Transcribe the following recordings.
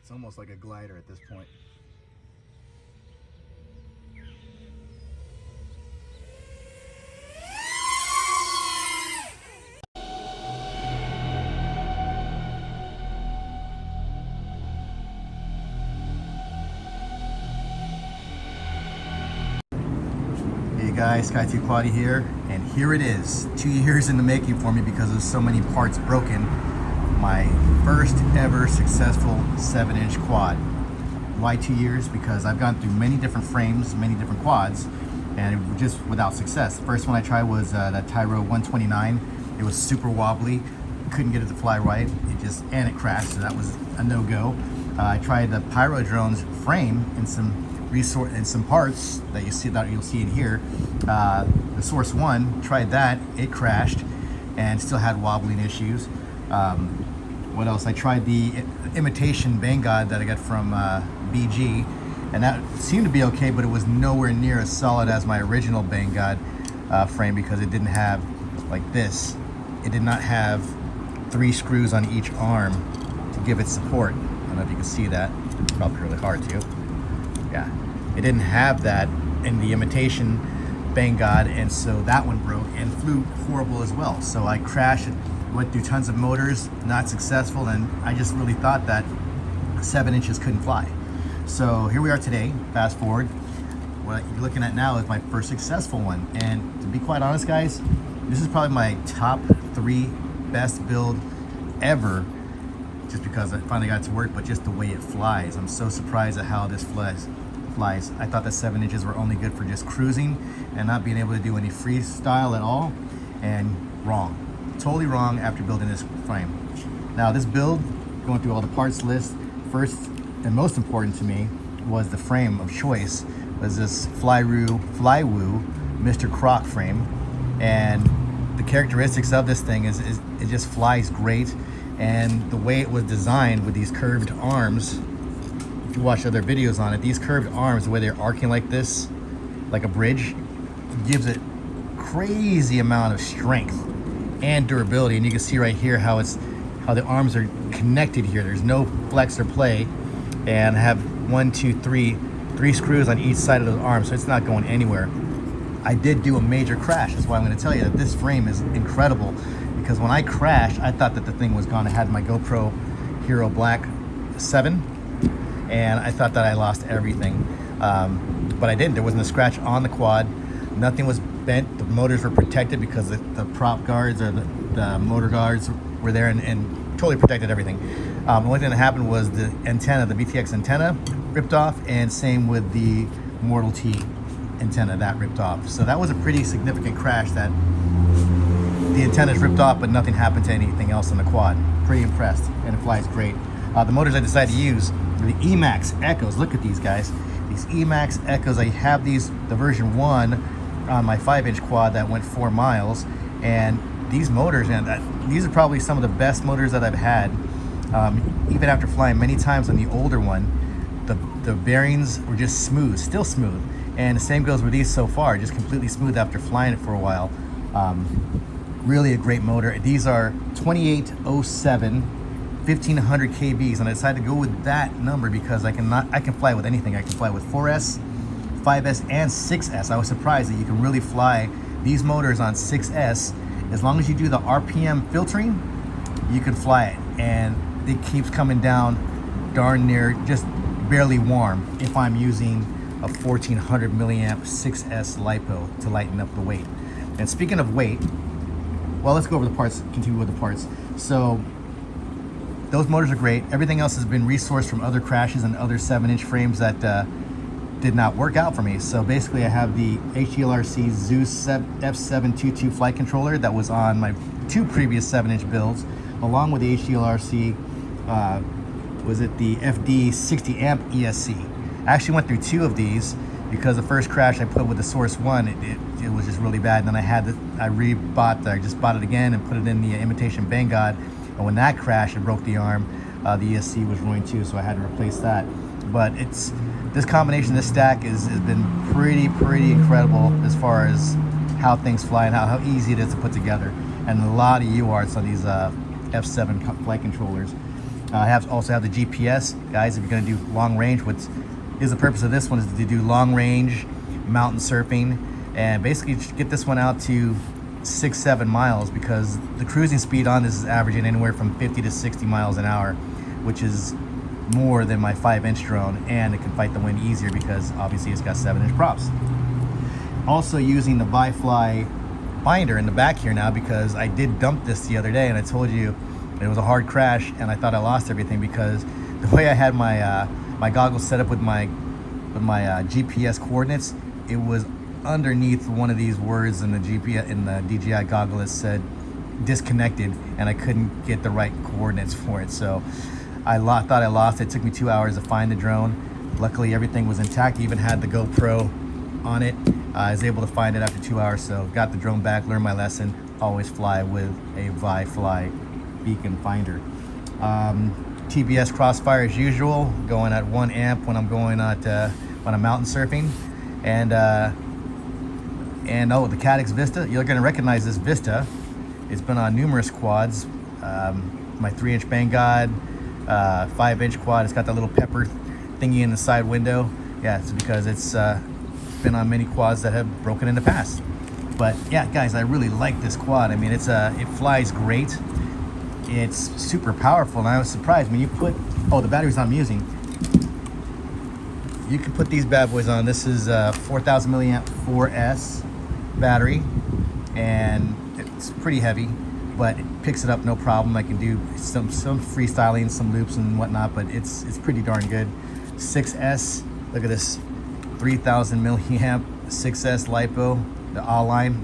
It's almost like a glider at this point. Hey guys, Sky2 Quaddy here, and here it is, 2 years in the making for me because of so many parts broken. My first ever successful 7-inch quad. Why 2 years? Because I've gone through many different frames, many different quads, and it was just without success. The first one I tried was that Tyro 129. It was super wobbly, couldn't get it to fly right, and it crashed, so that was a no-go. I tried the Pyro Drone's frame and some parts that you'll see in here. The Source 1, tried that, it crashed and still had wobbling issues. What else? I tried the imitation Banggod that I got from BG, and that seemed to be okay, but it was nowhere near as solid as my original Bangod frame because it didn't have like this. It did not have 3 screws on each arm to give it support. I don't know if you can see that. It's probably really hard to. Yeah, it didn't have that in the imitation Bangod, and so that one broke and flew horrible as well. So I crashed. Went through tons of motors, not successful, and I just really thought that 7 inches couldn't fly. So here we are today, fast forward. What you're looking at now is my first successful one. And to be quite honest, guys, this is probably my top 3 best build ever, just because I finally got it to work, but just the way it flies. I'm so surprised at how this flies. I thought that 7 inches were only good for just cruising and not being able to do any freestyle at all, and wrong. Totally wrong after building this frame. Now this build, going through all the parts list, first and most important to me was the frame of choice, was this Flywoo Mr. Croc frame. And the characteristics of this thing is it just flies great, and the way it was designed with these curved arms, if you watch other videos on it, these curved arms, the way they're arcing like this, like a bridge, gives it crazy amount of strength and durability. And you can see right here how the arms are connected here. There's no flex or play, and I have 3 screws on each side of those arms, so it's not going anywhere. I did do a major crash. That's why I'm going to tell you that this frame is incredible, because when I crashed, I thought that the thing was gone. I had my GoPro Hero Black 7, and I thought that I lost everything, but I didn't. There wasn't a scratch on the quad. Nothing was bent. The motors were protected because the prop guards or the motor guards were there and totally protected everything. The only thing that happened was the antenna, the VTX antenna, ripped off, and same with the Mortal T antenna, that ripped off. So that was a pretty significant crash, that the antenna's ripped off but nothing happened to anything else on the quad. Pretty impressed, and it flies great. The motors I decided to use were the Emax Echoes. Look at these guys. These Emax Echoes, I have these, the version 1 on my 5-inch quad that went 4 miles, and these motors, man, these are probably some of the best motors that I've had. Even after flying many times on the older one, the bearings were just smooth, still smooth, and the same goes with these so far, just completely smooth after flying it for a while. Really a great motor. These are 2807 1500 kbs, and I decided to go with that number because I can fly with anything. I can fly with 4S, 5S, and 6S. I was surprised that you can really fly these motors on 6S. As long as you do the RPM filtering, you can fly it, and it keeps coming down darn near just barely warm if I'm using a 1400 milliamp 6S LiPo to lighten up the weight. And speaking of weight, well, let's go over the parts, continue with the parts. So those motors are great. Everything else has been resourced from other crashes and other 7-inch frames that did not work out for me. So basically I have the HGLRC Zeus F722 flight controller that was on my 2 previous 7-inch builds, along with the HGLRC, was it the FD 60 amp ESC. I actually went through 2 of these because the first crash I put with the Source 1, it was just really bad. And then I just bought it again and put it in the imitation Bangod. And when that crashed, it broke the arm. The ESC was ruined too, so I had to replace that. But this combination, this stack has been pretty incredible as far as how things fly and how easy it is to put together. And a lot of UARTs on these F7 flight controllers. I also have the GPS. Guys, if you're gonna do long range, what is the purpose of this one is to do long range mountain surfing, and basically get this one out to 6-7 miles, because the cruising speed on this is averaging anywhere from 50 to 60 miles an hour, which is more than my 5-inch drone, and it can fight the wind easier because obviously it's got 7-inch props. Also using the VIFLY binder in the back here now, because I did dump this the other day and I told you it was a hard crash and I thought I lost everything, because the way I had my my goggles set up with my GPS coordinates, it was underneath one of these words in the DJI goggle that said disconnected, and I couldn't get the right coordinates for it. So I thought I lost it. It took me 2 hours to find the drone. Luckily everything was intact, even had the GoPro on it. I was able to find it after 2 hours, so got the drone back, learned my lesson. Always fly with a VIFLY beacon finder. TBS crossfire as usual, going at 1 amp when I'm going at when I'm mountain surfing, and oh, the Caddx Vista. You're going to recognize this Vista. It's been on numerous quads. My 3-inch Banggod, 5-inch quad. It's got that little pepper thingy in the side window. Yeah, it's because it's been on many quads that have broken in the past. But yeah, guys, I really like this quad. I mean, it flies great. It's super powerful, and I was surprised when you put, oh, the battery's I'm using. You can put these bad boys on. This is a 4,000 milliamp 4S battery, and it's pretty heavy, but it picks it up no problem. I can do some freestyling, some loops and whatnot, but it's pretty darn good. 6S, look at this, 3,000 milliamp 6S LiPo, the all-line.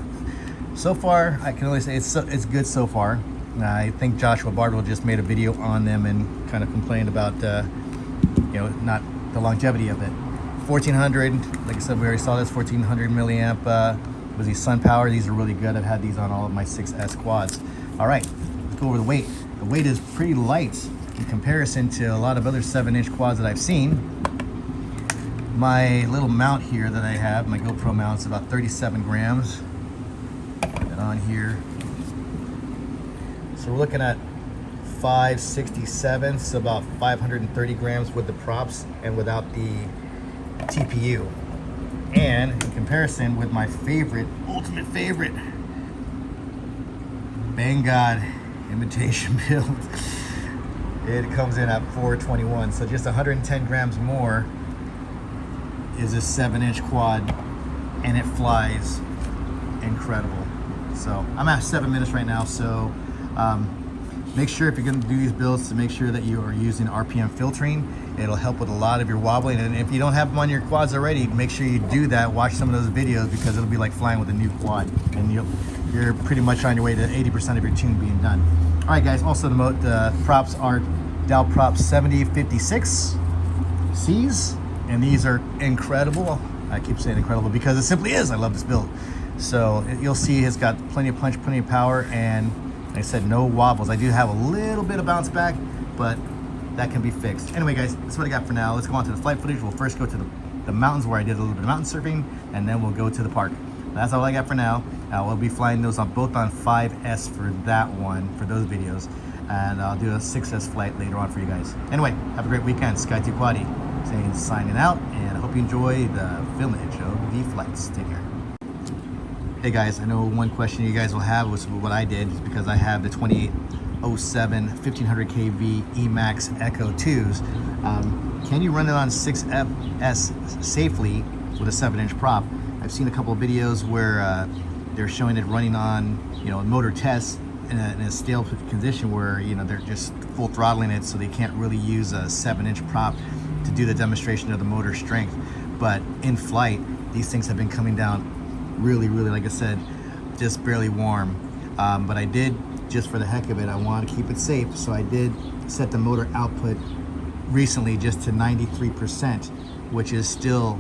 So far, I can only say it's good so far. I think Joshua Bardwell just made a video on them and kind of complained about, you know, not the longevity of it. 1400, like I said, we already saw this 1400 milliamp. Was these sun power? These are really good. I've had these on all of my 6S quads. All right, let's go over the weight. The weight is pretty light in comparison to a lot of other 7-inch quads that I've seen. My little mount here that I have, my GoPro mount, is about 37 grams. Put it on here. So we're looking at 567, so about 530 grams with the props and without the TPU. And in comparison with my favorite, ultimate favorite, Banggod imitation build, it comes in at 421. So just 110 grams more is a 7-inch quad, and it flies incredible. So I'm at 7 minutes right now, so make sure if you're going to do these builds to make sure that you are using RPM filtering. It'll help with a lot of your wobbling, and if you don't have them on your quads already, make sure you do that. Watch some of those videos, because it'll be like flying with a new quad, and you're pretty much on your way to 80% of your tune being done. All right, guys, also the props are Dow Prop 7056 Cs, and these are incredible. I keep saying incredible because it simply is. I love this build. So you'll see it's got plenty of punch, plenty of power, and like I said, no wobbles. I do have a little bit of bounce back, but that can be fixed. Anyway, guys, that's what I got for now. Let's go on to the flight footage. We'll first go to the mountains where I did a little bit of mountain surfing, and then we'll go to the park. That's all I got for now. We'll be flying those on both on 5S for that one, for those videos, and I'll do a 6S flight later on for you guys. Anyway, have a great weekend. Sky2 Quaddy signing out, and I hope you enjoy the filmage of the flights. Take care. Hey guys, I know one question you guys will have was what I did, is because I have the 2807 1500 kV Emax Echo 2s. Can you run it on 6FS safely with a 7-inch prop? I've seen a couple of videos where they're showing it running on, you know, motor tests in a stale condition where, you know, they're just full throttling it, so they can't really use a 7-inch prop to do the demonstration of the motor strength. But in flight, these things have been coming down really, like I said, just barely warm. But I did, just for the heck of it, I want to keep it safe, so I did set the motor output recently just to 93%, which is still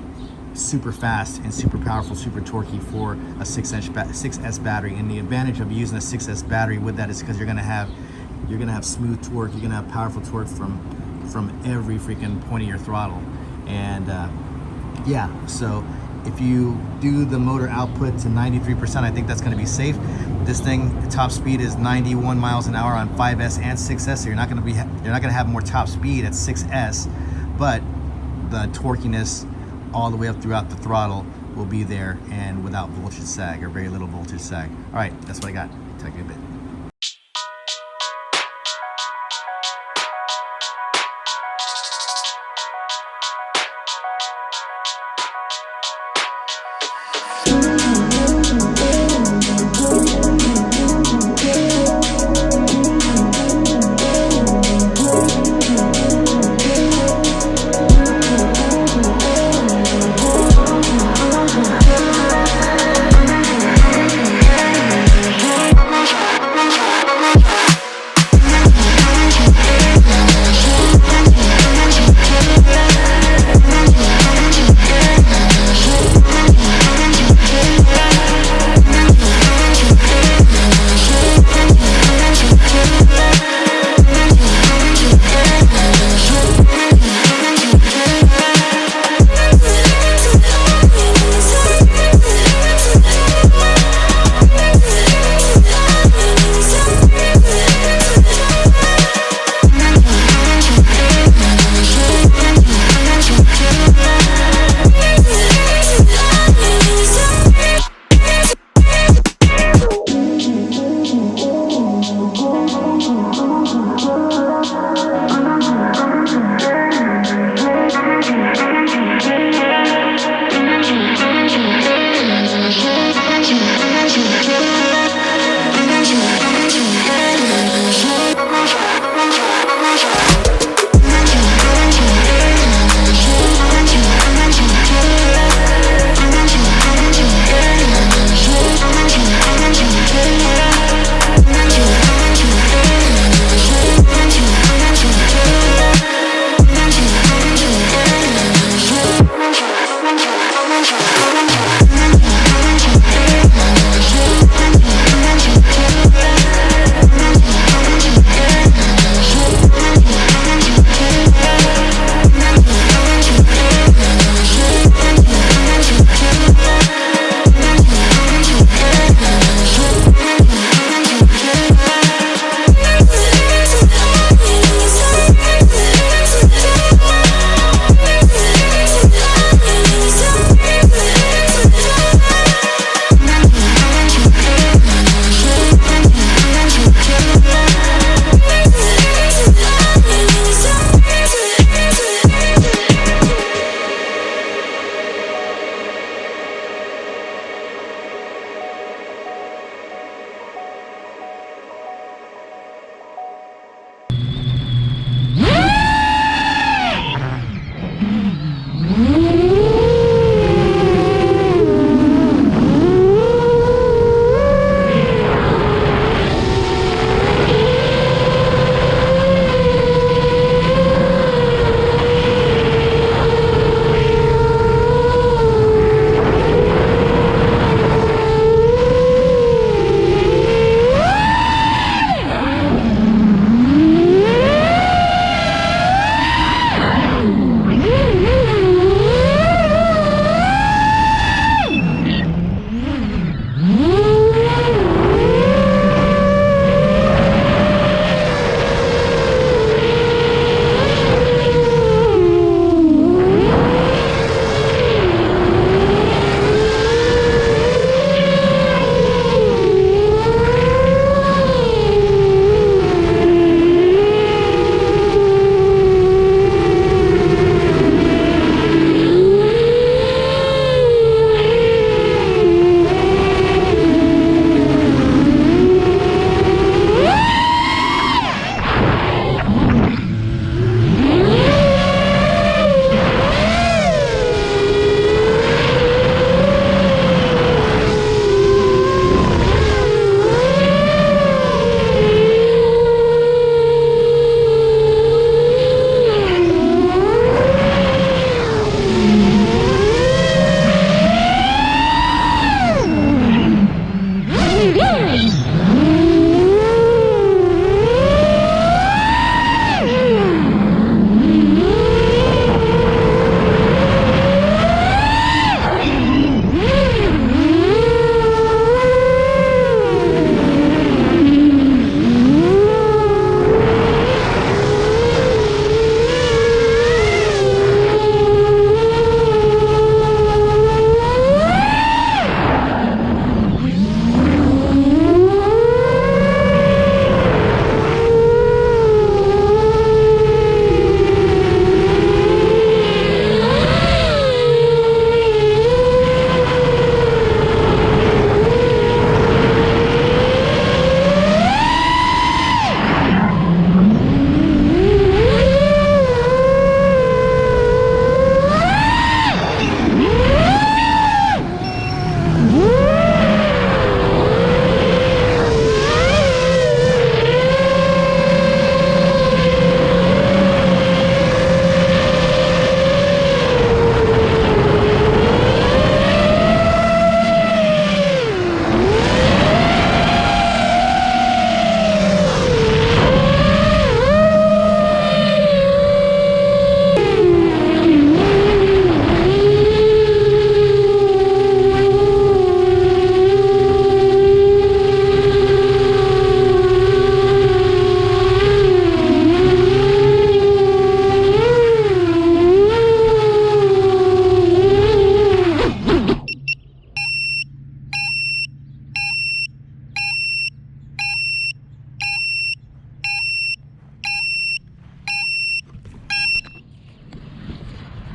super fast and super powerful, super torquey for a 6S battery. And the advantage of using a 6S battery with that is because you're gonna have smooth torque, you're gonna have powerful torque from every freaking point of your throttle. And yeah, so if you do the motor output to 93%, I think that's going to be safe. This thing, the top speed is 91 miles an hour on 5S and 6S, so you're not gonna have more top speed at 6S, but the torquiness all the way up throughout the throttle will be there, and without voltage sag, or very little voltage sag. All right, that's what I got. Talk to you in a bit.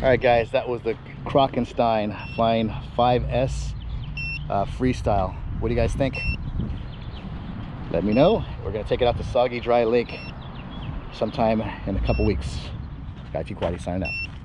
All right, guys, that was the Crockenstein flying 5S Freestyle. What do you guys think? Let me know. We're gonna take it out to Soggy Dry Lake sometime in a couple weeks. Sky T Quaddy signing out.